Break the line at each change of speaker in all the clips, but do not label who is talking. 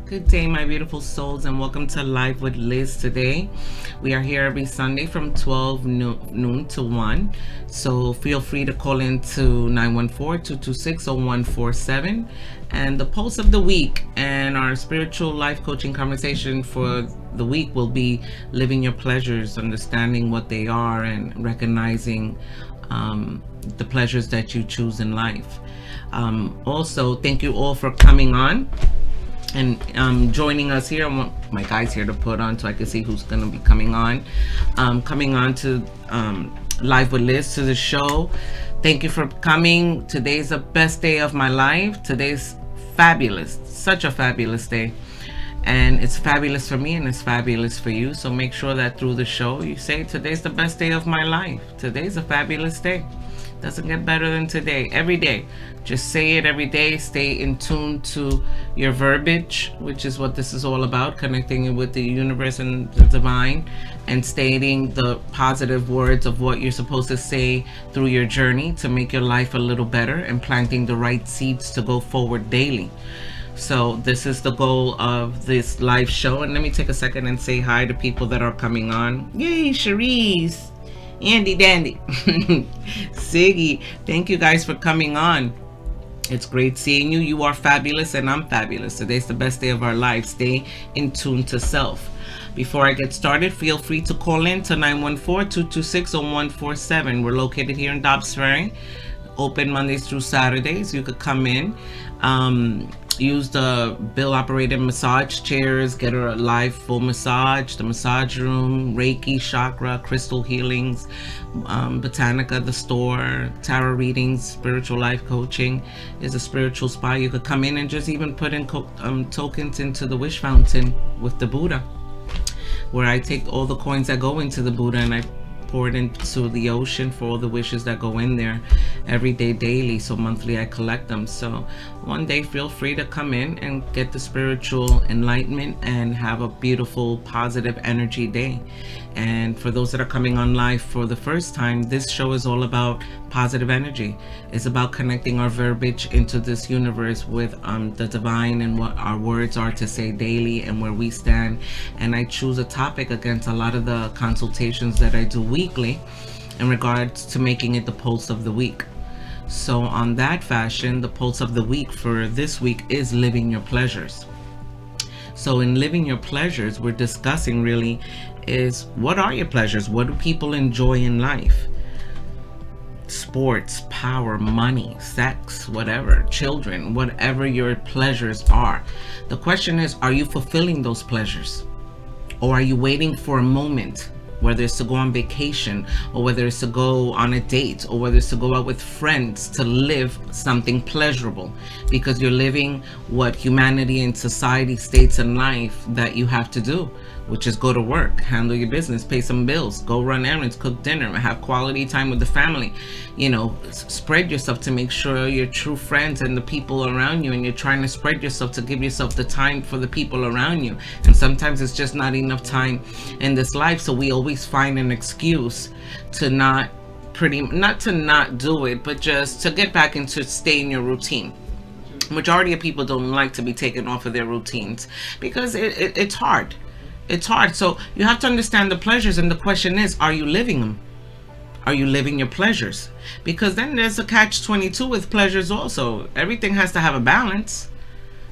Good day, my beautiful souls, and welcome to Live with Liz today. We are here every Sunday from 12 noon to 1. So feel free to call in to 914-226-0147. And the pulse of the week and our spiritual life coaching conversation for the week will be living your pleasures, understanding what they are, and recognizing the pleasures that you choose in life. Also, thank you all for coming on and joining us here. I want my guys here to put on so I can see who's going to be coming on to Live with Liz, to the show. Thank you for coming. Today's the best day of my life. Today's fabulous, such a fabulous day, and it's fabulous for me and it's fabulous for you. So make sure that through the show you say, today's the best day of my life. Today's a fabulous day. Doesn't get better than today. Every day, just say it every day. Stay in tune to your verbiage, which is what this is all about, connecting it with the universe and the divine, and stating the positive words of what you're supposed to say through your journey to make your life a little better, and planting the right seeds to go forward daily. So this is the goal of this live show. And let me take a second and say hi to people that are coming on. Yay, Cherise, Andy Dandy, Siggy, thank you guys for coming on. It's great seeing you. You are fabulous and I'm fabulous. Today's the best day of our lives. Stay in tune to self. Before I get started, feel free to call in to 914-226-0147. We're located here in Dobbs Ferry, open Mondays through Saturdays. You could come in, use the bill operated massage chairs, get a live full massage, the massage room, Reiki, chakra, crystal healings, Botanica, the store, tarot readings, spiritual life coaching is a spiritual spa. You could come in and just even put in tokens into the wish fountain with the Buddha, where I take all the coins that go into the Buddha and I pour it into the ocean for all the wishes that go in there every day, daily. So monthly I collect them. So one day feel free to come in and get the spiritual enlightenment and have a beautiful positive energy day. And for those that are coming on live for the first time, this show is all about positive energy. It's about connecting our verbiage into this universe with the divine and what our words are to say daily and where we stand. And I choose a topic against a lot of the consultations that I do weekly in regards to making it the pulse of the week. So on that fashion, the pulse of the week for this week is living your pleasures. So in living your pleasures, we're discussing really is, what are your pleasures? What do people enjoy in life? Sports, power, money, sex, whatever, children, whatever your pleasures are. The question is, are you fulfilling those pleasures? Or are you waiting for a moment, whether it's to go on vacation, or whether it's to go on a date, or whether it's to go out with friends, to live something pleasurable, because you're living what humanity and society states in life that you have to do, which is go to work, handle your business, pay some bills, go run errands, cook dinner, have quality time with the family, spread yourself to make sure your true friends and the people around you, and you're trying to spread yourself to give yourself the time for the people around you. And sometimes it's just not enough time in this life, so we always find an excuse to not to not do it, but just to get back into stay in your routine. Majority of people don't like to be taken off of their routines because it's hard. It's hard. So you have to understand the pleasures, and the question is, are you living them? Are you living your pleasures? Because then there's a catch-22 with pleasures also. Everything has to have a balance.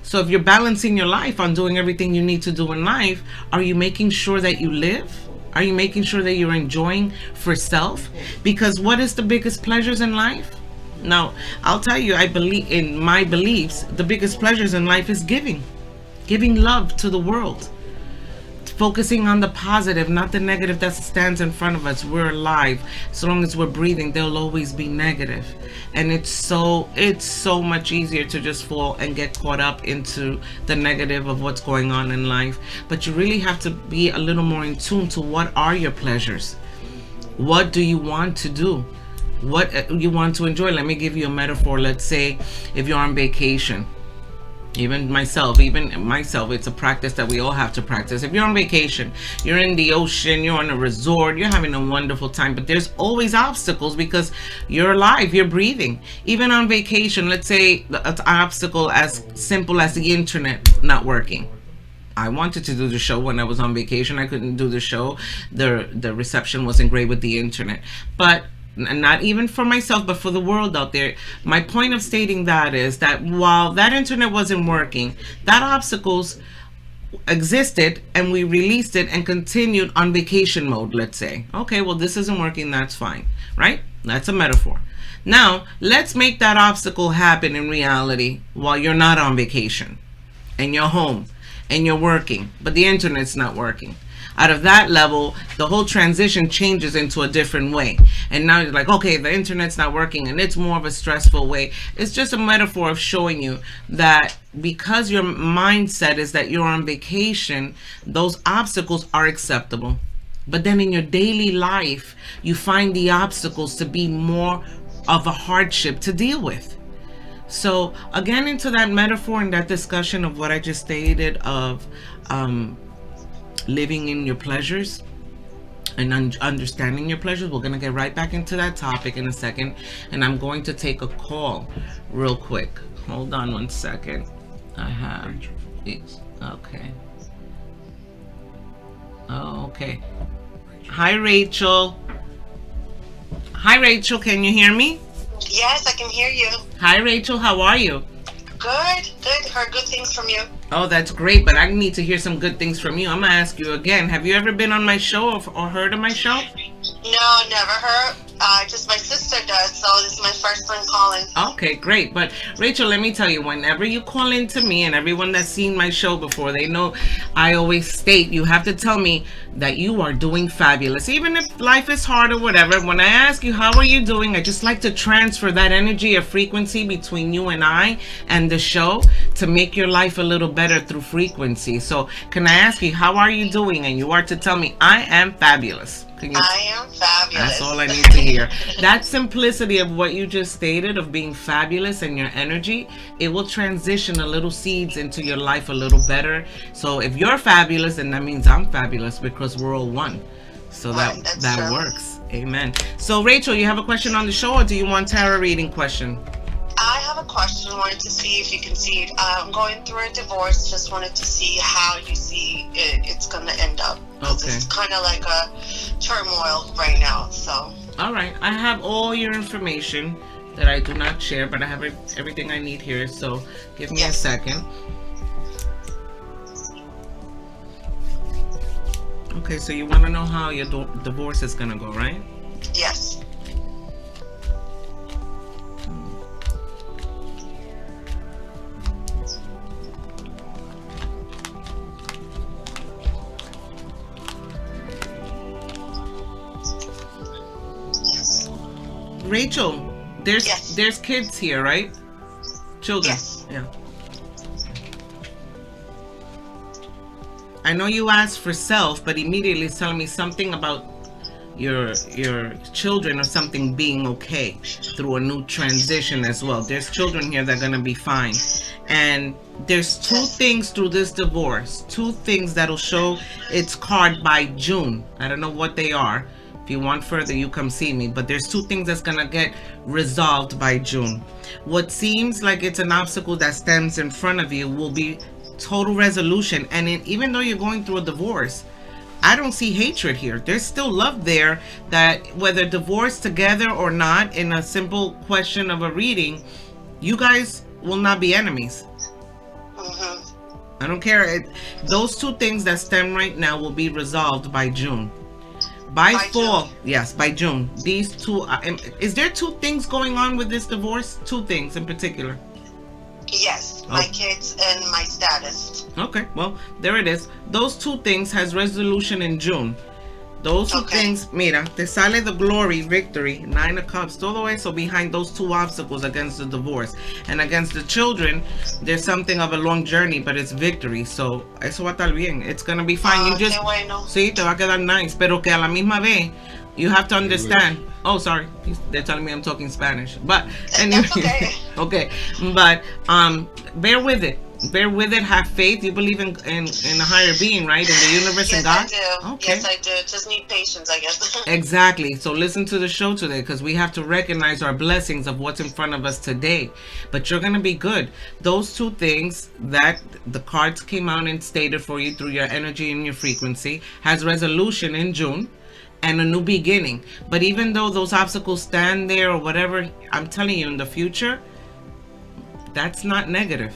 So if you're balancing your life on doing everything you need to do in life, are you making sure that you live? Are you making sure that you're enjoying for self? Because what is the biggest pleasures in life? Now, I'll tell you, I believe in my beliefs, the biggest pleasures in life is giving love to the world. Focusing on the positive, not the negative that stands in front of us. We're alive. As long as we're breathing, there'll always be negative. And it's so much easier to just fall and get caught up into the negative of what's going on in life. But you really have to be a little more in tune to what are your pleasures. What do you want to do? What you want to enjoy? Let me give you a metaphor. Let's say if you're on vacation. Even myself, it's a practice that we all have to practice. If you're on vacation, you're in the ocean, you're on a resort, you're having a wonderful time, but there's always obstacles because you're alive, you're breathing. Even on vacation, let's say an obstacle as simple as the internet not working. I wanted to do the show when I was on vacation. I couldn't do the show. The reception wasn't great with the internet. But not even for myself, but for the world out there. My point of stating that is that while that internet wasn't working, that obstacles existed and we released it and continued on vacation mode, let's say. Okay, well, this isn't working, that's fine, right? That's a metaphor. Now, let's make that obstacle happen in reality while you're not on vacation and you're home and you're working, but the internet's not working. Out of that level, the whole transition changes into a different way. And now you're like, okay, the internet's not working and it's more of a stressful way. It's just a metaphor of showing you that because your mindset is that you're on vacation, those obstacles are acceptable. But then in your daily life, you find the obstacles to be more of a hardship to deal with. So again, into that metaphor and that discussion of what I just stated of living in your pleasures and understanding your pleasures, we're going to get right back into that topic in a second. And I'm going to take a call real quick. Hold on one second. I have okay. Okay. Hi, Rachel. Hi, Rachel. Can you hear me?
Yes, I can hear you.
Hi, Rachel. How are you?
Good, good. Heard good things from you.
Oh, that's great. But I need to hear some good things from you. I'm going to ask you again. Have you ever been on my show or heard of my show?
No, never heard. Just my sister does, so this is my first time calling.
Okay, great. But Rachel, let me tell you, whenever you call in to me, and everyone that's seen my show before, they know I always state you have to tell me that you are doing fabulous. Even if life is hard or whatever, when I ask you, how are you doing? I just like to transfer that energy of frequency between you and I and the show to make your life a little better through frequency. So can I ask you, how are you doing? And you are to tell me, I am fabulous.
I am fabulous.
That's all I need to hear. That simplicity of what you just stated of being fabulous and your energy, it will transition a little seeds into your life a little better. So if you're fabulous, then that means I'm fabulous because we're all one. So
Right,
that
true.
works. Amen. So Rachel, you have a question on the show, or do you want tarot reading question?
I have a question. Wanted to see if you can see it. I'm going through a divorce. Just wanted to see how you see it's going to end up. 'Cause
Okay.
It's kind of like a turmoil right now. So.
All right. I have all your information that I do not share, but I have everything I need here. So give me a
Yes.
second. Okay, so you want to know how your divorce is going to go, right?
Yes.
Rachel,
Yes.
there's kids here, right? Children.
Yes.
Yeah. I know you asked for self, but immediately it's telling me something about your children or something being okay through a new transition as well. There's children here that are gonna be fine. And there's two things through this divorce, two things that'll show its card by June. I don't know what they are. If you want further, you come see me. But there's two things that's gonna get resolved by June. What seems like it's an obstacle that stems in front of you will be total resolution. And even though you're going through a divorce, I don't see hatred here. There's still love there, that whether divorced together or not, in a simple question of a reading, you guys will not be enemies.
Mm-hmm.
I don't care. Those two things that stem right now will be resolved by June. By fall,
June.
yes, by June. These two, is there two things going on with this divorce? Two things in particular.
Yes.
Oh.
My kids and my status.
Okay, well, there it is. Those two things has resolution in June. Those two
Okay.
things, mira, te sale the glory, victory, 9 of cups, todo eso behind those two obstacles against the divorce. And against the children, there's something of a long journey, but it's victory. So, eso va a estar bien. It's gonna be fine. You just,
Qué bueno.
sí, te va a quedar nice, pero que a la misma vez, you have to understand. Oh, sorry. They're telling me I'm talking Spanish. But anyway,
okay.
okay. But bear with it. Bear with it. Have faith. You believe in a higher being, right? In the universe and God.
Yes, I do.
Okay.
Yes, I do. Just need patience, I guess.
Exactly. So listen to the show today, because we have to recognize our blessings of what's in front of us today. But you're gonna be good. Those two things that the cards came out and stated for you through your energy and your frequency has resolution in June and a new beginning. But even though those obstacles stand there or whatever, I'm telling you, in the future, that's not negative.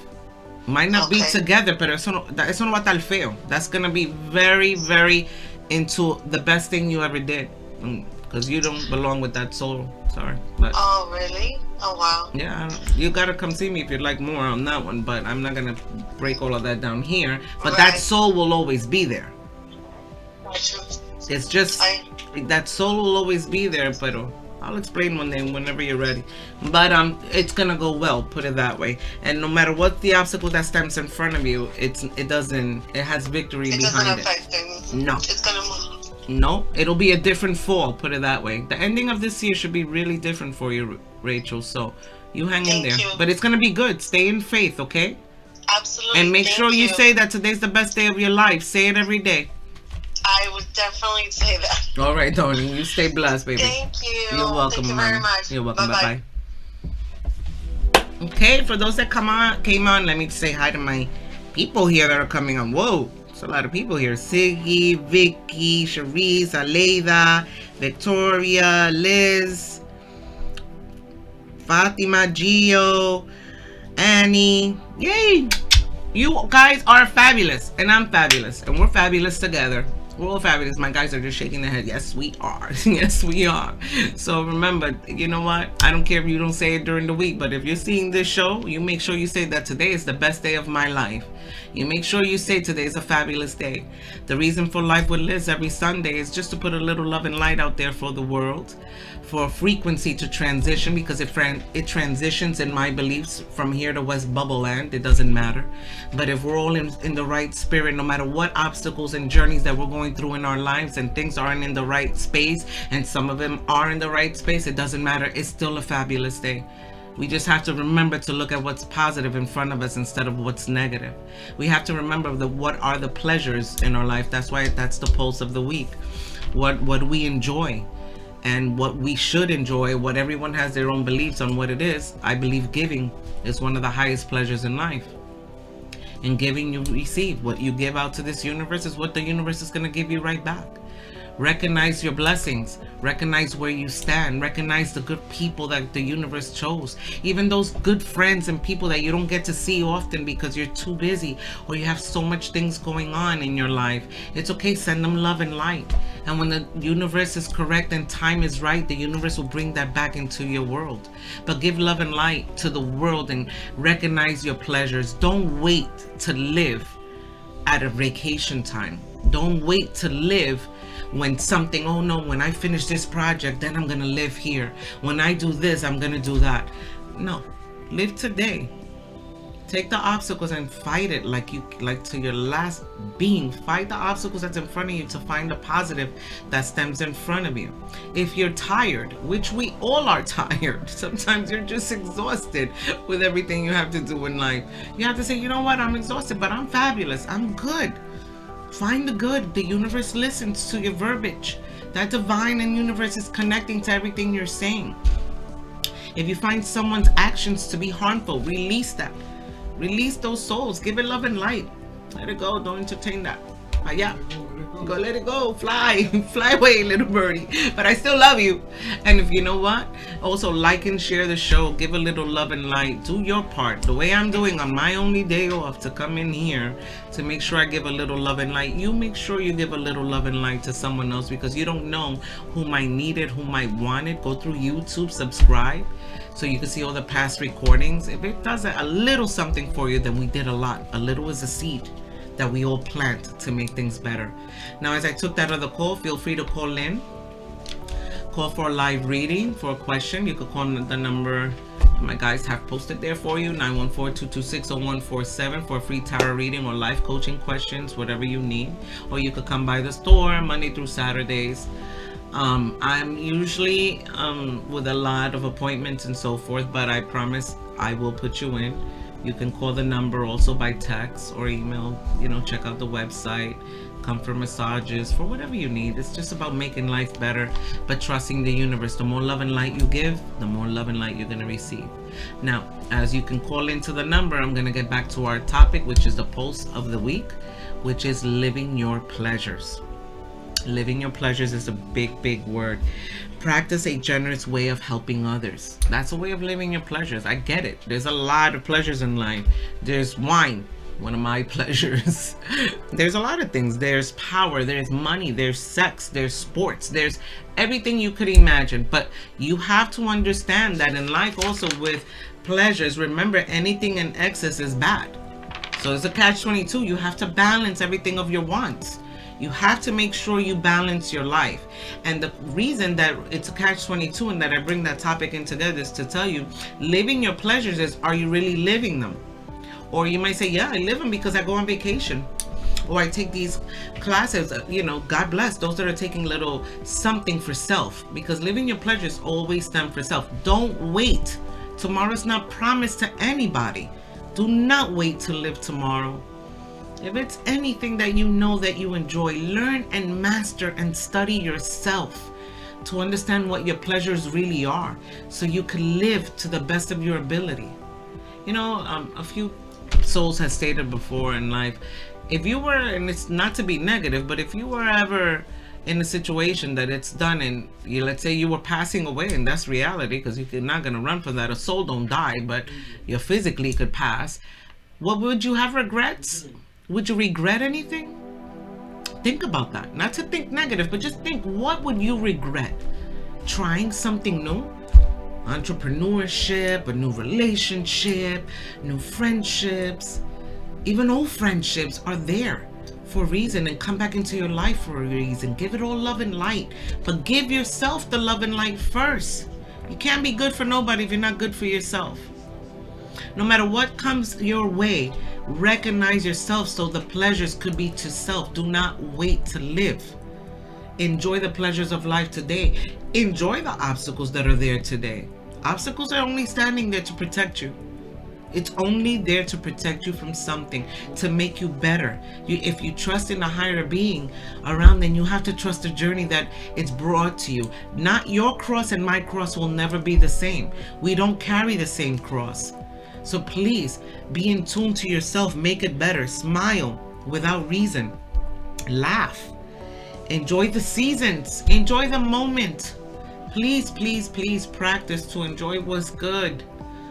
Might not be
Okay.
together, pero eso no va a estar feo. That's gonna be very, very into the best thing you ever did. Because you don't belong with that soul. Sorry. But
Oh, really? Oh, wow.
yeah, you gotta come see me if you'd like more on that one. But I'm not gonna break all of that down here. But that
Right.
soul will always be there.
Gotcha.
It's just
I
that soul will always be there, but I'll explain one day whenever you're ready. But it's gonna go well, put it that way. And no matter what the obstacle that stands in front of you, it has victory
it doesn't
behind it.
affect things.
No.
It's gonna move.
No, it'll be a different fall, put it that way. The ending of this year should be really different for you, Rachel. So you hang in
Thank
there.
you.
But it's gonna be good. Stay in faith, okay?
Absolutely.
And make
Thank
sure you say that today's the best day of your life. Say it every day.
I would definitely say that.
All right, darling. You stay blessed, baby.
Thank you.
You're welcome,
Thank you
Mama.
very much.
You're welcome.
Bye-bye.
Bye bye. Okay, for those that came on, let me say hi to my people here that are coming on. Whoa, it's a lot of people here. Siggy, Vicky, Cherise, Aleida, Victoria, Liz, Fatima, Gio, Annie. Yay! You guys are fabulous, and I'm fabulous, and we're fabulous together. We're all fabulous. My guys are just shaking their head. Yes, we are. Yes, we are. So remember, you know what? I don't care if you don't say it during the week, but if you're seeing this show, you make sure you say that today is the best day of my life. You make sure you say today is a fabulous day. The reason for Life with Liz every Sunday is just to put a little love and light out there for the world, for frequency to transition, because it transitions in my beliefs from here to West Bubble Land. It doesn't matter. But if we're all in the right spirit, no matter what obstacles and journeys that we're going through in our lives, and things aren't in the right space, and some of them are in the right space, it doesn't matter. It's still a fabulous day. We just have to remember to look at what's positive in front of us instead of what's negative. We have to remember what are the pleasures in our life. That's why that's the pulse of the week. What we enjoy and what we should enjoy, what everyone has their own beliefs on what it is. I believe giving is one of the highest pleasures in life. In giving, you receive. What you give out to this universe is what the universe is going to give you right back. Recognize your blessings. Recognize where you stand. Recognize the good people that the universe chose. Even those good friends and people that you don't get to see often because you're too busy or you have so much things going on in your life. It's okay. Send them love and light. And when the universe is correct and time is right, the universe will bring that back into your world. But give love and light to the world and recognize your pleasures. Don't wait to live at a vacation time. Don't wait to live when something, oh no, when I finish this project, then I'm gonna live here. When I do this, I'm gonna do that. No, live today. Take the obstacles and fight it like to your last being. Fight the obstacles that's in front of you to find the positive that stems in front of you. If you're tired, which we all are tired, sometimes you're just exhausted with everything you have to do in life. You have to say, you know what, I'm exhausted, but I'm fabulous, I'm good. Find the good. The universe listens to your verbiage. That divine and universe is connecting to everything you're saying. If you find someone's actions to be harmful, release that. Release those souls. Give it love and light. Let it go. Don't entertain that. Yeah. Go, let it go. Fly. Fly away, little birdie. But I still love you. And if you know what? Also like and share the show. Give a little love and light. Do your part. The way I'm doing on my only day off to come in here to make sure I give a little love and light. You make sure you give a little love and light to someone else, because you don't know who might need it, who might want it. Go through YouTube, subscribe, so you can see all the past recordings. If it does a little something for you, then we did a lot. A little is a seed that we all plant to make things better. Now, as I took that other call, feel free to call in. Call for a live reading, for a question. You could call the number my guys have posted there for you, 914-226-0147, for a free tarot reading or life coaching questions, whatever you need. Or you could come by the store Monday through Saturdays. I'm usually with a lot of appointments and so forth, but I promise I will put you in. You can call the number also by text or email. Check out the website. Comfort massages for whatever you need. It's just about making life better, but trusting the universe. The more love and light you give, the more love and light you're going to receive. Now, as you can call into the number, I'm going to get back to our topic, which is the pulse of the week, which is living your pleasures. Living your pleasures is a big word. Practice a generous way of helping others. That's a way of living your pleasures. I get it. There's a lot of pleasures in life. There's wine, one of my pleasures. There's a lot of things. There's power, there's money, there's sex, there's sports, there's everything you could imagine. But you have to understand that in life also with pleasures, remember, anything in excess is bad. So it's a catch-22. You have to balance everything of your wants. You have to make sure you balance your life. And the reason that it's a catch-22 and that I bring that topic in together is to tell you, living your pleasures is, are you really living them? Or you might say, yeah, I live them because I go on vacation. Or I take these classes, God bless those that are taking little something for self. Because living your pleasures always stand for self. Don't wait. Tomorrow's not promised to anybody. Do not wait to live tomorrow. If it's anything that you know that you enjoy, learn and master and study yourself to understand what your pleasures really are, so you can live to the best of your ability. A few souls have stated before in life, if you were, and it's not to be negative, but if you were ever in a situation that it's done and let's say you were passing away, and that's reality because you're not going to run from that. A soul don't die, but you physically could pass. What would you have regrets? Would you regret anything? Think about that. Not to think negative, but just think, what would you regret? Trying something new? Entrepreneurship, a new relationship, new friendships, even old friendships are there for a reason and come back into your life for a reason. Give it all love and light, but give yourself the love and light first. You can't be good for nobody if you're not good for yourself. No matter what comes your way, recognize yourself so the pleasures could be to self. Do not wait to live. Enjoy the pleasures of life today. Enjoy the obstacles that are there today. Obstacles are only standing there to protect you. It's only there to protect you from something, to make you better. If you trust in a higher being around, then you have to trust the journey that it's brought to you. Not your cross and my cross will never be the same. We don't carry the same cross. So please be in tune to yourself. Make it better. Smile without reason. Laugh. Enjoy the seasons. Enjoy the moment. Please practice to enjoy what's good.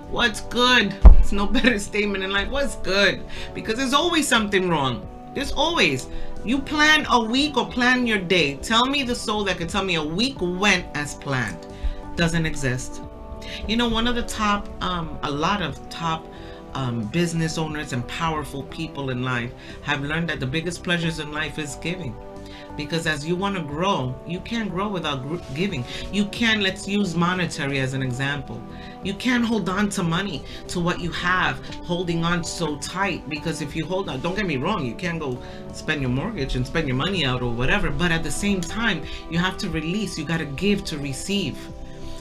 What's good? It's no better statement in life. What's good? Because there's always something wrong. There's always. You plan a week or plan your day. Tell me the soul that can tell me a week went as planned. Doesn't exist. One of the top, a lot of top business owners and powerful people in life have learned that the biggest pleasures in life is giving. Because as you want to grow, you can't grow without giving. You can, let's use monetary as an example. You can't hold on to money, to what you have, holding on so tight. Because if you hold on, don't get me wrong, you can't go spend your mortgage and spend your money out or whatever. But at the same time, you have to release. You got to give to receive.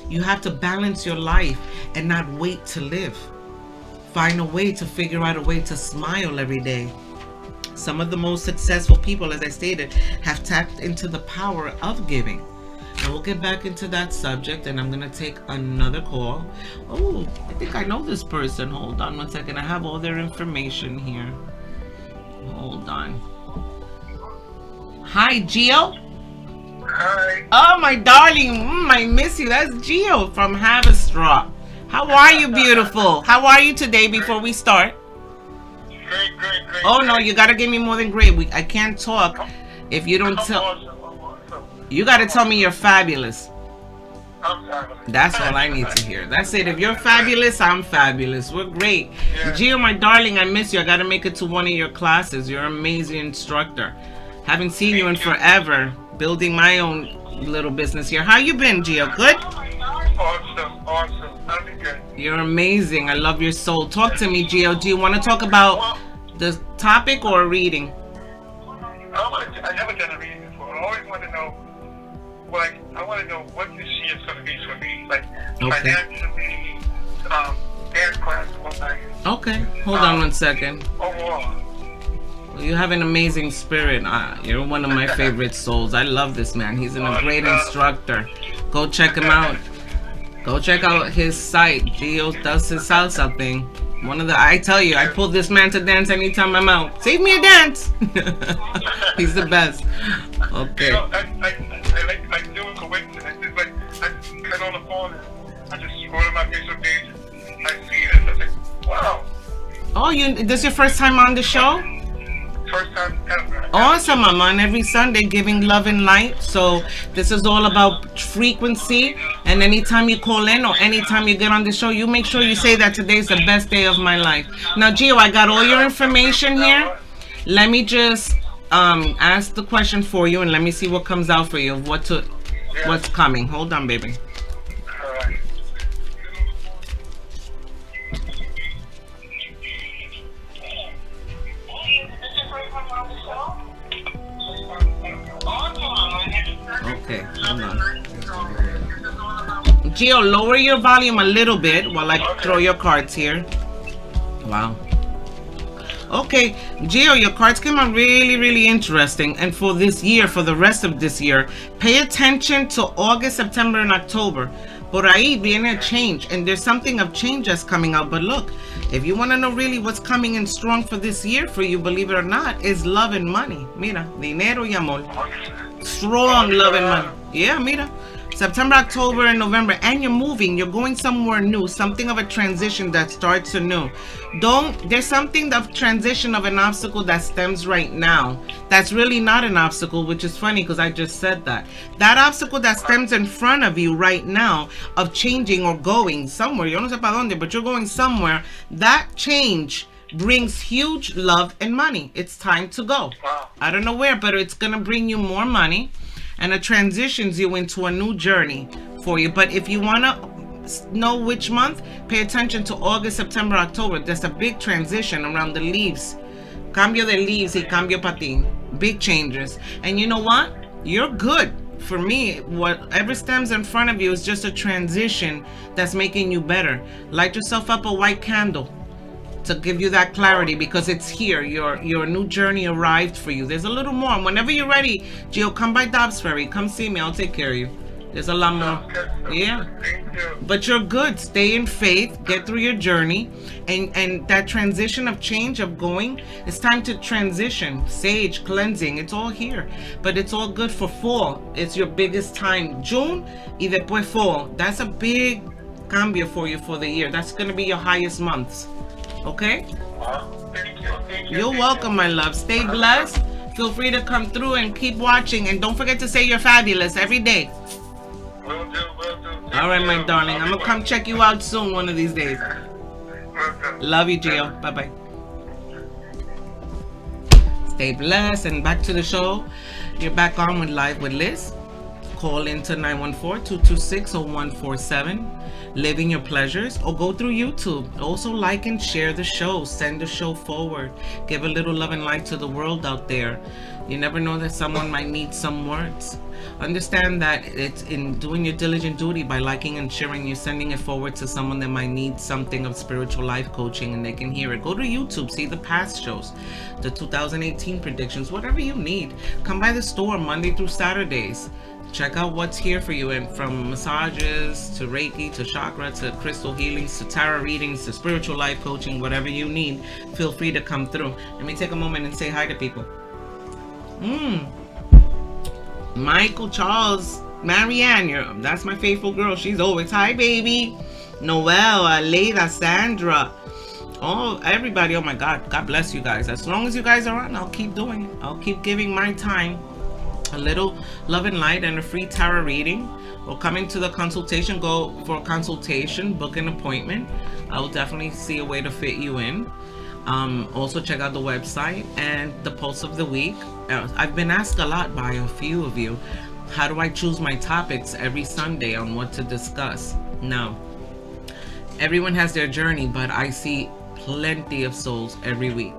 You have to balance your life and not wait to live. Find a way to figure out a way to smile every day. Some of the most successful people, as I stated, have tapped into the power of giving. And we'll get back into that subject, and I'm going to take another call. Oh, I think I know this person. Hold on one second. I have all their information here. Hold on. Hi, Gio.
Hi.
Oh, my darling. I miss you. That's Gio from Haverstraw. How are you, beautiful? How are you today before we start?
Great.
Oh, no, you got to give me more than great. I can't talk if you don't tell.
Awesome.
You got to tell me you're fabulous.
I'm fabulous.
That's all I need to hear. That's it. If you're fabulous, I'm fabulous. We're great.
Yeah.
Gio, my darling, I miss you. I got to make it to one of your classes. You're an amazing instructor. Haven't seen you in forever. Building my own little business here. How you been, Gio? Good?
Awesome. I'll be good.
You're amazing. I love your soul. Talk to me, Gio. Do you want to talk about the topic or reading?
I never done a reading before. I always want to know, I want to know what you see it's going to be for me, like
Okay.
financially, dance class, whatnot.
Okay, hold on one second.
Overall.
Well, you have an amazing spirit. You're one of my favorite souls. I love this man. He's a great instructor. Go check him out. Go check out his site. Gio does his salsa thing. I tell you, I pull this man to dance anytime I'm out. Save me a dance. He's the best. Okay.
You know, I do a coincidence. It's like I get on the phone and I just scroll to my Facebook page. I see it and I think, wow.
Oh, this is your first time on the show?
First time ever.
Awesome. I'm on every Sunday giving love and light. So this is all about frequency. And anytime you call in or anytime you get on the show, you make sure you say that today's the best day of my life. Now, Gio, I got all your information here. Let me just ask the question for you and let me see what comes out for you of what's coming. Hold on, baby.
All right.
Okay, hold on. Gio, lower your volume a little bit while I throw your cards here. Wow. Okay, Gio, your cards came out really, really interesting. And for this year, for the rest of this year, pay attention to August, September, and October. Por ahí viene a change, and there's something of change that's coming out. But look, if you want to know really what's coming in strong for this year for you, believe it or not, is love and money. Mira, dinero y amor. Strong love and money. Yeah, mira. September, October, and November, and you're moving, you're going somewhere new, something of a transition that starts anew. There's something of transition of an obstacle that stems right now that's really not an obstacle, which is funny because I just said that. That obstacle that stems in front of you right now of changing or going somewhere, yo no sé pa dónde, but you're going somewhere, that change brings huge love and money. It's time to go.
Wow.
I don't know where, but it's going to bring you more money. And it transitions you into a new journey for you. But if you want to know which month, pay attention to August, September, October. There's a big transition around the leaves. Cambio de leaves y cambio para ti. Big changes. And you know what? You're good. For me, whatever stems in front of you is just a transition that's making you better. Light yourself up a white candle to give you that clarity, because it's here. Your new journey arrived for you. There's a little more. And whenever you're ready, Gio, come by Dobbs Ferry. Come see me. I'll take care of you. There's a lot more. Yeah.
Thank you.
But you're good. Stay in faith. Get through your journey. And that transition of change, of going, it's time to transition. Sage, cleansing, it's all here. But it's all good for fall. It's your biggest time. June y después fall. That's a big cambio for you for the year. That's going to be your highest months. Okay?
Wow. Thank you. Thank you.
You're welcome, my love. Stay blessed. Feel free to come through and keep watching. And don't forget to say you're fabulous every day.
Will do.
All right, my darling. I'm going to come check you out soon one of these days. Love you, Gio. Bye-bye. Stay blessed. And back to the show. You're back on with Live with Liz. Call into 914-226-0147. Living your pleasures, or go through YouTube. Also like and share the show. Send the show forward. Give a little love and light to the world out there. You never know that someone might need some words. Understand that it's in doing your diligent duty by liking and sharing, you're sending it forward to someone that might need something of spiritual life coaching and they can hear it. Go to YouTube, see the past shows, the 2018 predictions, whatever you need. Come by the store Monday through Saturdays. Check out what's here for you, and from massages to Reiki to chakra to crystal healings to tarot readings to spiritual life coaching, whatever you need, feel free to come through. Let me take a moment and say hi to people. Michael, Charles, Marianne, that's my faithful girl. She's always, hi baby. Noelle, Aleida, Sandra. Oh, everybody, oh my God. God bless you guys. As long as you guys are on, I'll keep doing it. I'll keep giving my time. A little love and light and a free tarot reading, or coming to the consultation. Go for a consultation, book an appointment. I will definitely see a way to fit you in. Also check out the website and the pulse of the week. I've been asked a lot by a few of you, how do I choose my topics every Sunday on what to discuss? Now, everyone has their journey, but I see plenty of souls every week.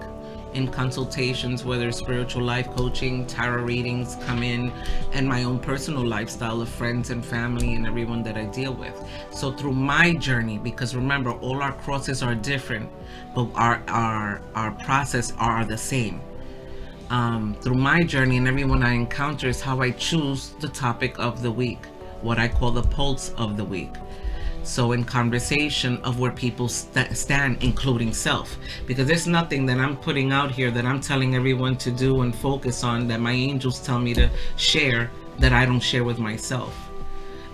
in consultations, whether spiritual life coaching, tarot readings come in, and my own personal lifestyle of friends and family and everyone that I deal with. So through my journey, because remember, all our crosses are different, but our process are the same. Through my journey and everyone I encounter is how I choose the topic of the week, what I call the pulse of the week. So in conversation of where people stand, including self, because there's nothing that I'm putting out here that I'm telling everyone to do and focus on that my angels tell me to share that I don't share with myself.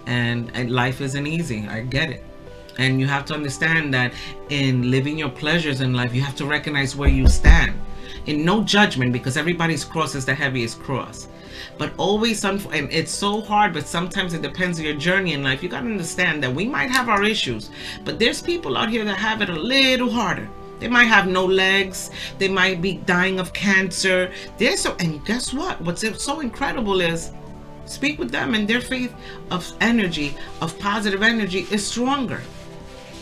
And life isn't easy. I get it. And you have to understand that in living your pleasures in life, you have to recognize where you stand. In no judgment, because everybody's cross is the heaviest cross. But always, and it's so hard, but sometimes it depends on your journey in life. You got to understand that we might have our issues, but there's people out here that have it a little harder. They might have no legs. They might be dying of cancer. And guess what? What's so incredible is speak with them, and their faith of energy, of positive energy, is stronger.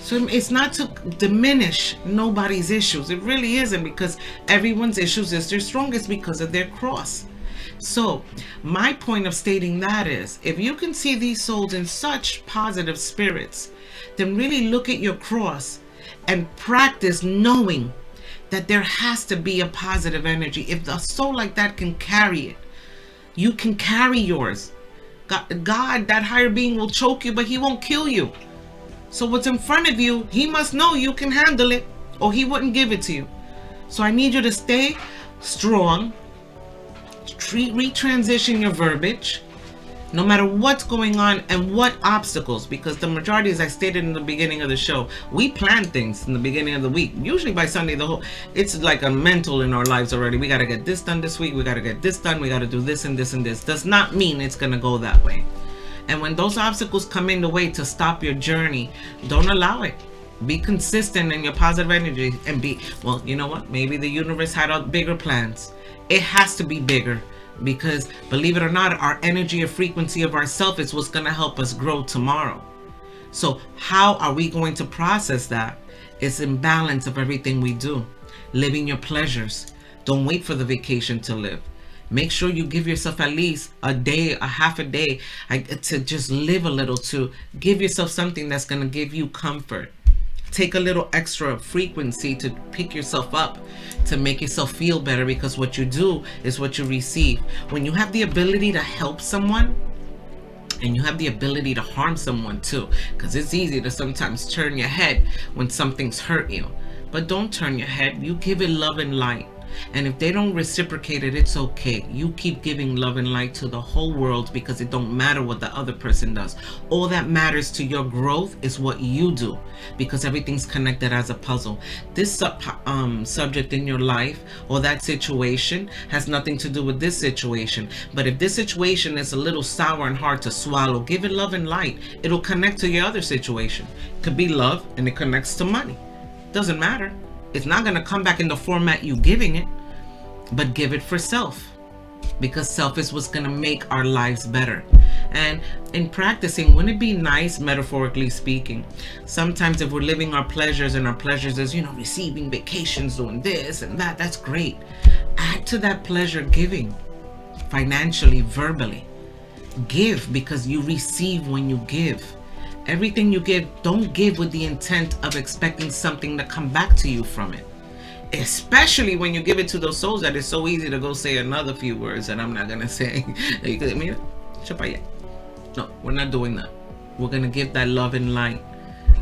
So it's not to diminish nobody's issues. It really isn't, because everyone's issues is their strongest because of their cross. So my point of stating that is, if you can see these souls in such positive spirits, then really look at your cross and practice knowing that there has to be a positive energy. If a soul like that can carry it, you can carry yours. God, that higher being will choke you, but he won't kill you. So what's in front of you, he must know you can handle it, or he wouldn't give it to you. So I need you to stay strong, retransition your verbiage, no matter what's going on and what obstacles, because the majority, as I stated in the beginning of the show, we plan things in the beginning of the week. Usually by Sunday, it's like a mental in our lives already. We got to get this done this week. We got to get this done. We got to do this and this and this. Does not mean it's going to go that way. And when those obstacles come in the way to stop your journey, don't allow it. Be consistent in your positive energy and well, you know what? Maybe the universe had bigger plans. It has to be bigger, because believe it or not, our energy or frequency of ourself is what's going to help us grow tomorrow. So how are we going to process that? It's in balance of everything we do. Living your pleasures. Don't wait for the vacation to live. Make sure you give yourself at least a day, a half a day, to just live a little, to give yourself something that's going to give you comfort. Take a little extra frequency to pick yourself up, to make yourself feel better, because what you do is what you receive. When you have the ability to help someone, and you have the ability to harm someone too, because it's easy to sometimes turn your head when something's hurt you. But don't turn your head. You give it love and light. And if they don't reciprocate it, it's okay. You keep giving love and light to the whole world, because it don't matter what the other person does. All that matters to your growth is what you do, because everything's connected as a puzzle. This subject in your life or that situation has nothing to do with this situation. But if this situation is a little sour and hard to swallow, give it love and light. It'll connect to your other situation. It could be love and it connects to money. Doesn't matter. It's not going to come back in the format you giving it, but give it for self, because self is what's going to make our lives better. And in practicing, wouldn't it be nice, metaphorically speaking, sometimes if we're living our pleasures, and our pleasures is, receiving vacations, doing this and that, that's great. Add to that pleasure giving, financially, verbally. Give, because you receive when you give. Everything you give, don't give with the intent of expecting something to come back to you from it. Especially when you give it to those souls that it's so easy to go say another few words that I'm not going to say. No, we're not doing that. We're going to give that love and light.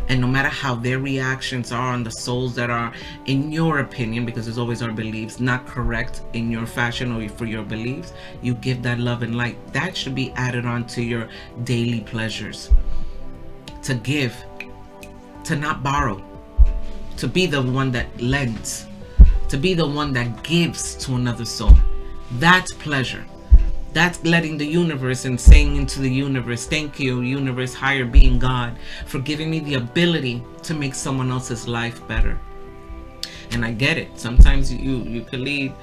And no matter how their reactions are on the souls that are, in your opinion, because there's always our beliefs, not correct in your fashion or for your beliefs, you give that love and light. That should be added on to your daily pleasures. To give, to not borrow, to be the one that lends, to be the one that gives to another soul. That's pleasure. That's letting the universe and saying into the universe, thank you, universe, higher being, God, for giving me the ability to make someone else's life better. And I get it. Sometimes you can lead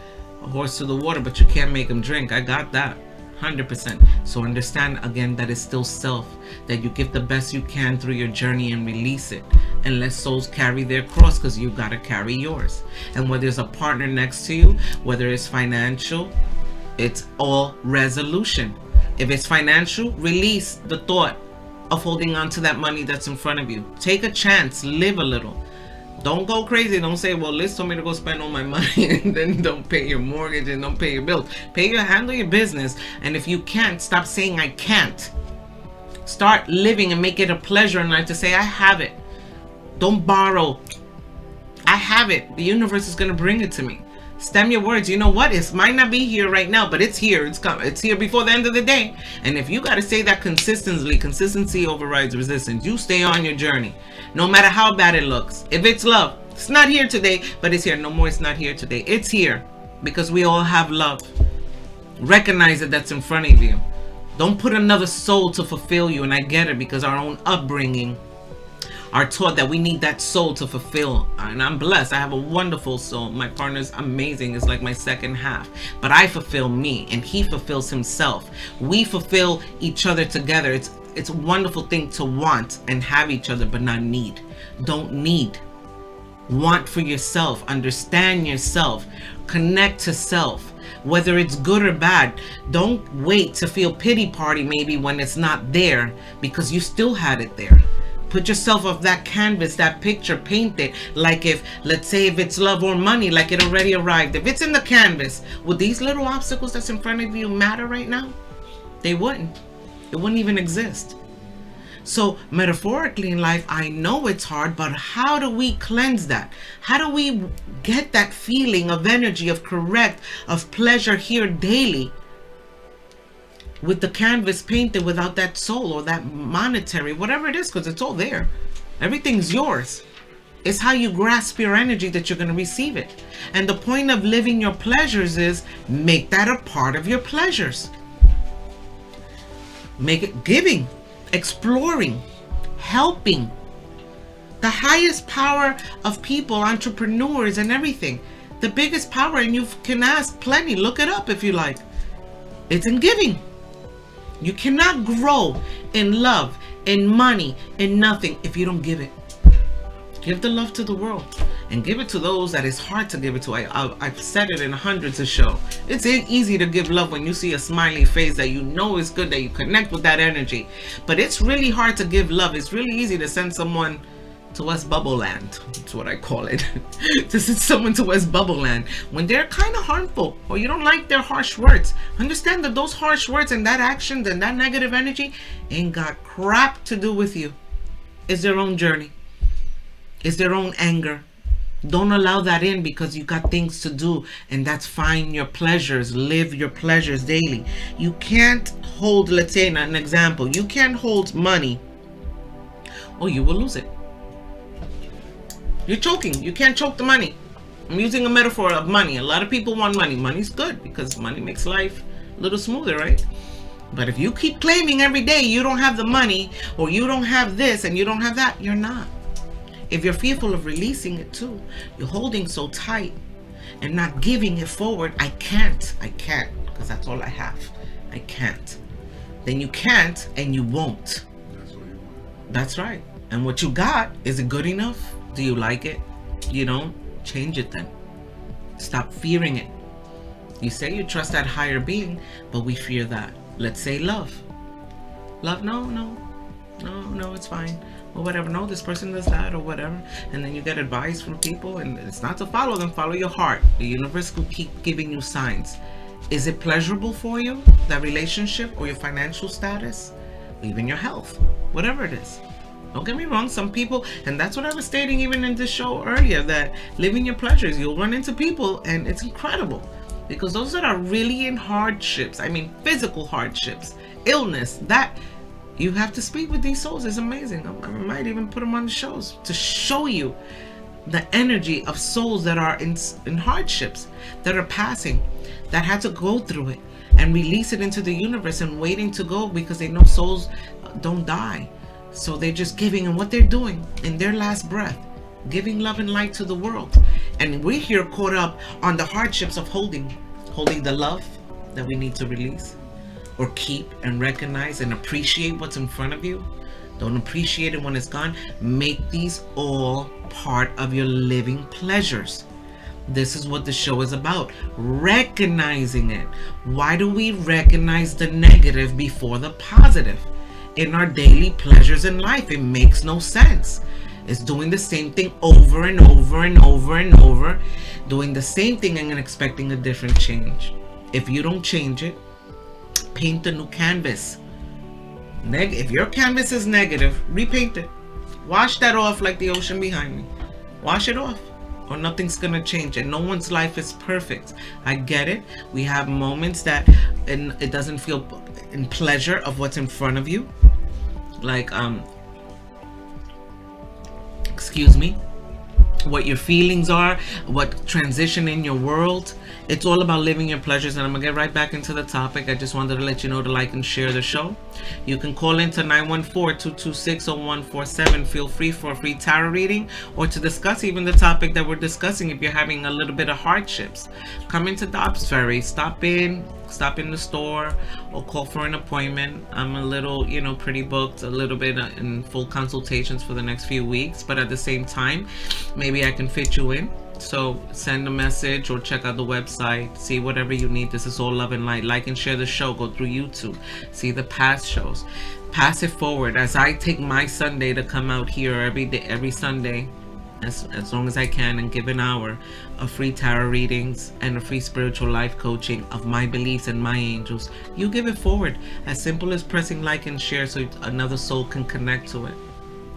a horse to the water, but you can't make him drink. I got that. 100%. So understand again that it's still self, that you give the best you can through your journey and release it, and let souls carry their cross, because you got to carry yours. And whether there's a partner next to you, whether it's financial, it's all resolution. If it's financial, release the thought of holding on to that money that's in front of you. Take a chance, live a little. Don't go crazy. Don't say, well, Liz told me to go spend all my money, and then don't pay your mortgage and don't pay your bills. Handle your business. And if you can't, stop saying I can't. Start living and make it a pleasure in life to say, I have it. Don't borrow. I have it. The universe is going to bring it to me. Stem your words. You know what? It might not be here right now, but it's here. It's here before the end of the day. And if you got to say that consistently, consistency overrides resistance. You stay on your journey, no matter how bad it looks. If it's love, it's not here today, but it's here. No more, it's not here today. It's here because we all have love. Recognize that that's in front of you. Don't put another soul to fulfill you. And I get it, because our own upbringing are taught that we need that soul to fulfill. And I'm blessed. I have a wonderful soul. My partner's amazing. It's like my second half. But I fulfill me, and he fulfills himself. We fulfill each other together. It's a wonderful thing to want and have each other, but not need. Don't need. Want for yourself. Understand yourself. Connect to self. Whether it's good or bad, don't wait to feel pity party maybe when it's not there, because you still had it there. Put yourself off that canvas, that picture, paint it like if, let's say if it's love or money, like it already arrived. If it's in the canvas, would these little obstacles that's in front of you matter right now? They wouldn't. It wouldn't even exist. So metaphorically in life, I know it's hard, but how do we cleanse that? How do we get that feeling of energy, of correct, of pleasure here daily with the canvas painted without that soul or that monetary, whatever it is, because it's all there. Everything's yours. It's how you grasp your energy that you're going to receive it. And the point of living your pleasures is make that a part of your pleasures. Make it giving, exploring, helping. The highest power of people, entrepreneurs and everything, the biggest power, and you can ask plenty, look it up if you like, it's in giving. You cannot grow in love, in money, in nothing if you don't give it. Give the love to the world, and give it to those that it's hard to give it to. I've said it in hundreds of shows. It's easy to give love when you see a smiley face that you know is good, that you connect with that energy. But it's really hard to give love. It's really easy to send someone to West Bubble Land. That's what I call it. To send someone to West Bubble Land when they're kind of harmful, or you don't like their harsh words. Understand that those harsh words and that action and that negative energy ain't got crap to do with you. It's their own journey. It's their own anger. Don't allow that in, because you got things to do, and that's fine. Your pleasures, live your pleasures daily. You can't hold, let's say an example, you can't hold money or you will lose it. You're choking. You can't choke the money. I'm using a metaphor of money. A lot of people want money. Money's good because money makes life a little smoother, right? But if you keep claiming every day you don't have the money, or you don't have this and you don't have that, you're not. If you're fearful of releasing it too, you're holding so tight and not giving it forward. I can't, because that's all I have. I can't. Then you can't, and you won't.
That's what you want.
That's right. And what you got, is it good enough? Do you like it? You don't? Change it then. Stop fearing it. You say you trust that higher being, but we fear that. Let's say love. Love, no, it's fine. Or whatever, no, this person does that, or whatever. And then you get advice from people, and it's not to follow them, follow your heart. The universe will keep giving you signs. Is it pleasurable for you, that relationship, or your financial status, or even your health, whatever it is? Don't get me wrong, some people, and that's what I was stating even in this show earlier, that living your pleasures, you'll run into people, and it's incredible. Because those that are really in hardships, I mean physical hardships, illness, that you have to speak with these souls is amazing. I might even put them on the shows to show you the energy of souls that are in hardships, that are passing, that had to go through it and release it into the universe and waiting to go, because they know souls don't die. So they're just giving, and what they're doing in their last breath, giving love and light to the world. And we're here caught up on the hardships of holding the love that we need to release, or keep and recognize and appreciate what's in front of you. Don't appreciate it when it's gone. Make these all part of your living pleasures. This is what the show is about. Recognizing it. Why do we recognize the negative before the positive in our daily pleasures in life? It makes no sense. It's doing the same thing over and over and over and over, doing the same thing and expecting a different change. If you don't change it, paint a new canvas. If your canvas is negative, repaint it. Wash that off like the ocean behind me. Wash it off, or nothing's gonna change. And no one's life is perfect. I get it. We have moments that it doesn't feel in pleasure of what's in front of you. Like what your feelings are, what transition in your world. It's all about living your pleasures. And I'm gonna get right back into the topic. I just wanted to let you know to like and share the show. You can call into 914-226-0147. Feel free for a free tarot reading, or to discuss even the topic that we're discussing. If you're having a little bit of hardships, come into Dobbs Ferry, stop in the store, or call for an appointment. I'm a little, pretty booked, a little bit in full consultations for the next few weeks, but at the same time, maybe I can fit you in. So send a message or check out the website, see whatever you need. This is all love and light. Like and share the show. Go through YouTube, see the past shows, pass it forward. As I take my Sunday to come out here every Sunday, as long as I can, and give an hour of free tarot readings and a free spiritual life coaching of my beliefs and my angels. You give it forward, as simple as pressing like and share so another soul can connect to it.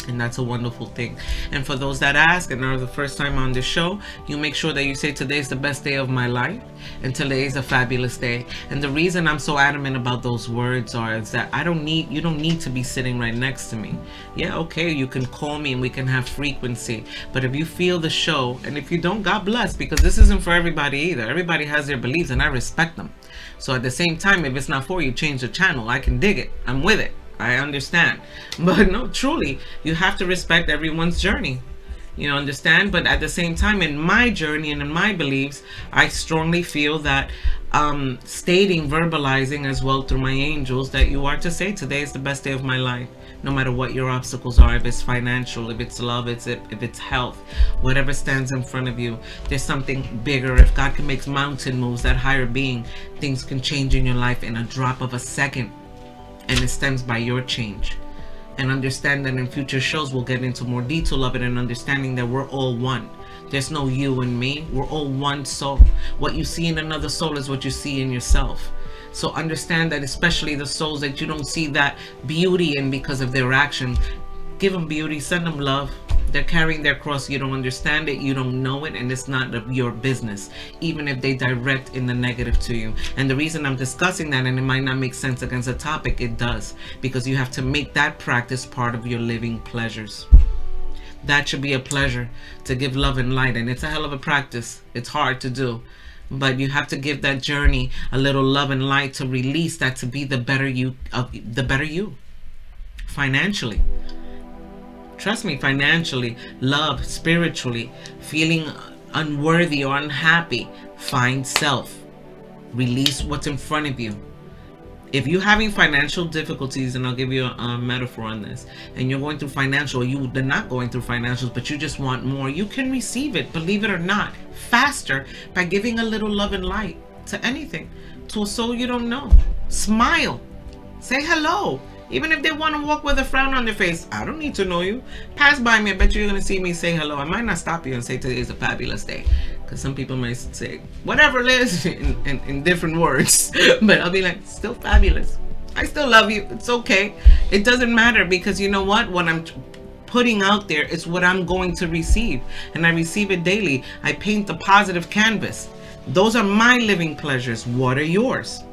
And that's a wonderful thing. And for those that ask and are the first time on the show, you make sure that you say today's the best day of my life and today is a fabulous day. And the reason I'm so adamant about those words is that you don't need to be sitting right next to me. Yeah, okay, you can call me and we can have frequency. But if you feel the show, and if you don't, God bless, because this isn't for everybody either. Everybody has their beliefs and I respect them. So at the same time, if it's not for you, change the channel. I can dig it. I'm with it. I understand. But no, truly, you have to respect everyone's journey. Understand? But at the same time, in my journey and in my beliefs, I strongly feel that verbalizing as well through my angels, that you are to say today is the best day of my life. No matter what your obstacles are, if it's financial, if it's love, if it's health, whatever stands in front of you, there's something bigger. If God can make mountain moves, that higher being, things can change in your life in a drop of a second. And it stems by your change. And understand that in future shows we'll get into more detail of it, and understanding that we're all one. There's no you and me. We're all one soul. What you see in another soul is what you see in yourself. So understand that, especially the souls that you don't see that beauty in because of their action, give them beauty, send them love. They're carrying their cross. You don't understand it, you don't know it, and it's not your business, even if they direct in the negative to you. And the reason I'm discussing that, and it might not make sense against the topic, it does, because you have to make that practice part of your living pleasures. That should be a pleasure, to give love and light, and it's a hell of a practice. It's hard to do, but you have to give that journey a little love and light to release that, to be the better you, financially. Trust me, financially, love, spiritually, feeling unworthy or unhappy, find self. Release what's in front of you. If you're having financial difficulties, and I'll give you a metaphor on this, and you're going through financial, they're not going through financials, but you just want more, you can receive it, believe it or not, faster by giving a little love and light to anything, to a soul you don't know. Smile. Say hello. Even if they want to walk with a frown on their face, I don't need to know you. Pass by me, I bet you're going to see me, say hello. I might not stop you and say today is a fabulous day, because some people might say whatever it is in different words. But I'll be like, still fabulous. I still love you. It's okay. It doesn't matter, because you know what? What I'm putting out there is what I'm going to receive. And I receive it daily. I paint the positive canvas. Those are my living pleasures. What are yours?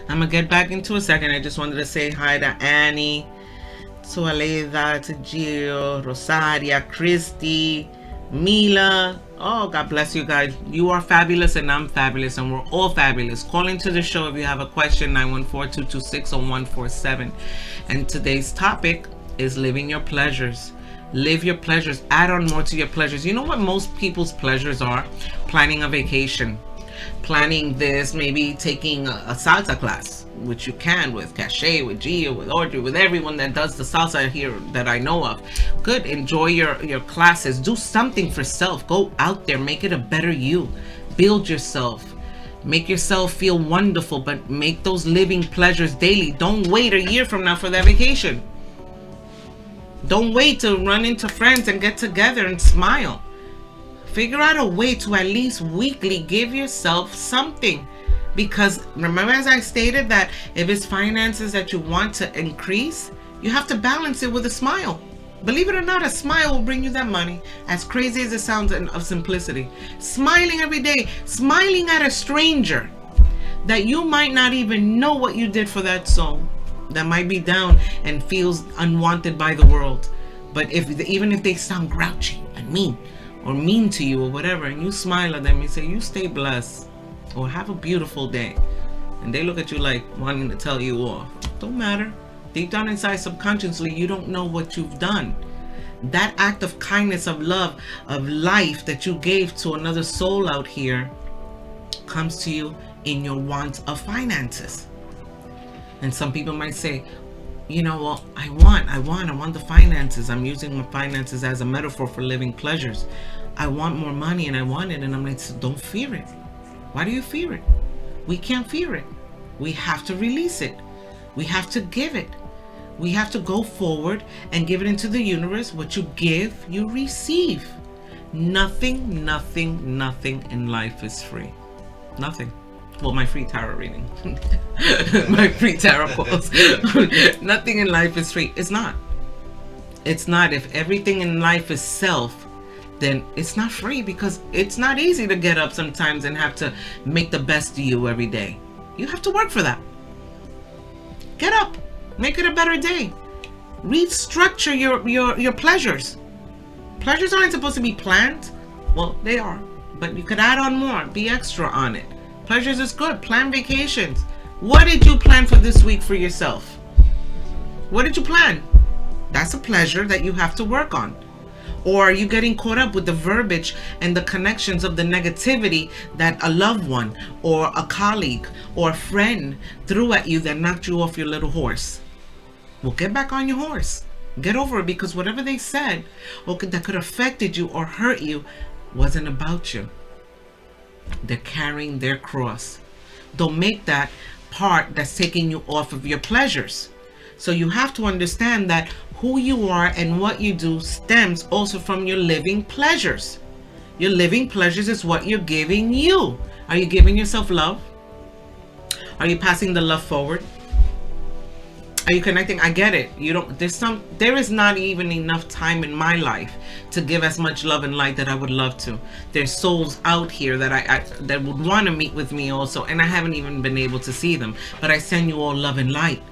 I'm gonna get back into a second. I just wanted to say hi to Annie, to Aleda, to Gio, Rosaria, Christy, Mila. Oh, God bless you guys. You are fabulous and I'm fabulous, and we're all fabulous. Call into the show if you have a question, 914-226-0147. And today's topic is living your pleasures. Live your pleasures. Add on more to your pleasures. You know what most people's pleasures are? Planning a vacation. planning this, maybe taking a salsa class, which you can with Cache, with Gia, with Audrey, with everyone that does the salsa here that I know of. Good. Enjoy your classes. Do something for self. Go out there. Make it a better you. Build yourself. Make yourself feel wonderful, but make those living pleasures daily. Don't wait a year from now for that vacation. Don't wait to run into friends and get together and smile. Figure out a way to at least weekly give yourself something. Because remember, as I stated, that if it's finances that you want to increase, you have to balance it with a smile. Believe it or not, a smile will bring you that money. As crazy as it sounds of simplicity. Smiling every day, smiling at a stranger that you might not even know what you did for that soul, that might be down and feels unwanted by the world. But even if they sound grouchy and mean to you or whatever, and you smile at them and say, you stay blessed, or have a beautiful day, and they look at you like wanting to tell you off, don't matter. Deep down inside, subconsciously, you don't know what you've done. That act of kindness, of love, of life that you gave to another soul out here comes to you in your want of finances. And some people might say, well, I want the finances. I'm using my finances as a metaphor for living pleasures. I want more money and I want it. And I'm like, so don't fear it. Why do you fear it? We can't fear it. We have to release it. We have to give it. We have to go forward and give it into the universe. What you give, you receive. Nothing in life is free. Nothing. Well, my free tarot reading. My free tarot calls. Nothing in life is free. It's not. It's not. If everything in life is self, then it's not free, because it's not easy to get up sometimes and have to make the best of you every day. You have to work for that. Get up. Make it a better day. Restructure your pleasures. Pleasures aren't supposed to be planned. Well, they are. But you could add on more. Be extra on it. Pleasures is good. Plan vacations. What did you plan for this week for yourself? What did you plan? That's a pleasure that you have to work on. Or are you getting caught up with the verbiage and the connections of the negativity that a loved one or a colleague or a friend threw at you that knocked you off your little horse? Well, get back on your horse. Get over it, because whatever they said that could have affected you or hurt you wasn't about you. They're carrying their cross. Don't make that part that's taking you off of your pleasures. So you have to understand that who you are and what you do stems also from your living pleasures. Your living pleasures is what you're giving you. Are you giving yourself love? Are you passing the love forward? Are you connecting? I get it. There is not even enough time in my life to give as much love and light that I would love to. There's souls out here that would want to meet with me also, and I haven't even been able to see them. But I send you all love and light,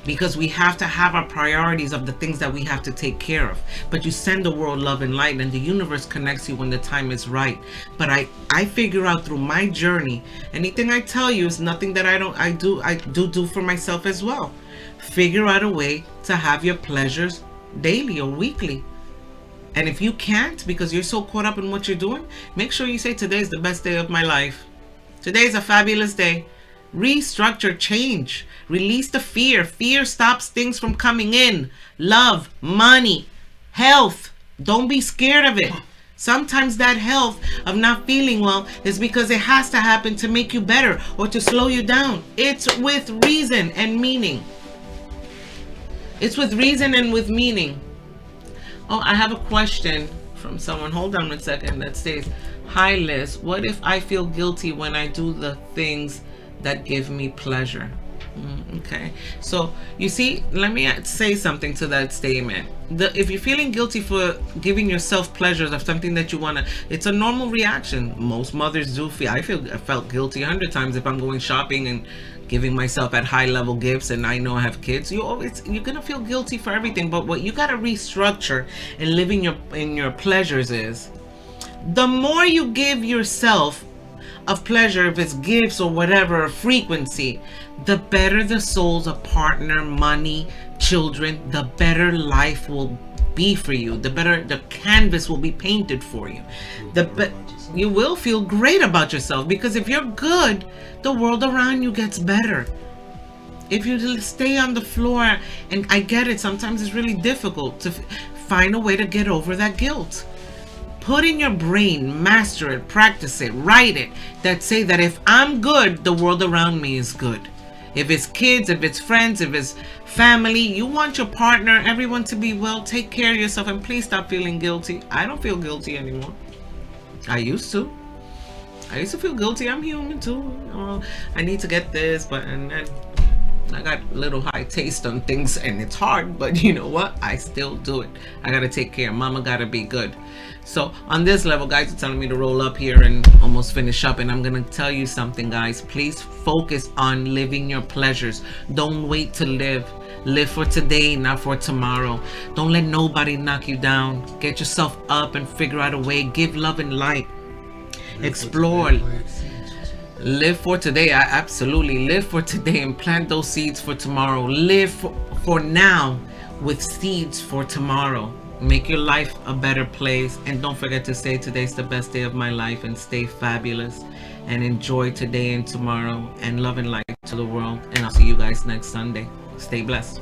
because we have to have our priorities of the things that we have to take care of. But you send the world love and light, and the universe connects you when the time is right. But I figure out through my journey, anything I tell you is nothing that I do for myself as well. Figure out a way to have your pleasures daily or weekly. And if you can't, because you're so caught up in what you're doing, make sure you say, today's the best day of my life. Today's a fabulous day. Restructure, change, release the fear. Fear stops things from coming in. Love, money, health. Don't be scared of it. Sometimes that health of not feeling well is because it has to happen to make you better or to slow you down. It's with reason and meaning. It's with reason and with meaning. Oh, I have a question from someone. Hold on a second. That says, hi Liz, what if I feel guilty when I do the things that give me pleasure? Okay, so you see, let me say something to that statement. If you're feeling guilty for giving yourself pleasures of something that you want to, it's a normal reaction. Most mothers do feel. I felt guilty 100 times if I'm going shopping and giving myself at high level gifts, and I know I have kids. You're gonna feel guilty for everything. But what you gotta restructure and live in your pleasures is, the more you give yourself of pleasure, if it's gifts or whatever, a frequency, the better the souls of partner, money, children, the better life will be for you, the better the canvas will be painted for you. You will feel great about yourself, because if you're good, the world around you gets better. If you stay on the floor, and I get it, sometimes it's really difficult to find a way to get over that guilt. Put in your brain, master it, practice it, write it, that say that if I'm good, the world around me is good. If it's kids, if it's friends, if it's family, you want your partner, everyone to be well, take care of yourself, and please stop feeling guilty. I don't feel guilty anymore. I used to feel guilty. I'm human too. Oh, I need to get this, but and I got a little high taste on things, and it's hard, but you know what? I still do it. I gotta take care. Mama gotta be good. So on this level, guys are telling me to roll up here and almost finish up, and I'm gonna tell you something, guys. Please focus on living your pleasures. Don't wait to live. Live for today, not for tomorrow. Don't let nobody knock you down. Get yourself up and figure out a way. Give love and light. Explore. Live for today. I absolutely live for today and plant those seeds for tomorrow. Live for now with seeds for tomorrow. Make your life a better place, and don't forget to say today's the best day of my life, and stay fabulous and enjoy today and tomorrow, and love and light to the world. And I'll see you guys next Sunday. Stay blessed.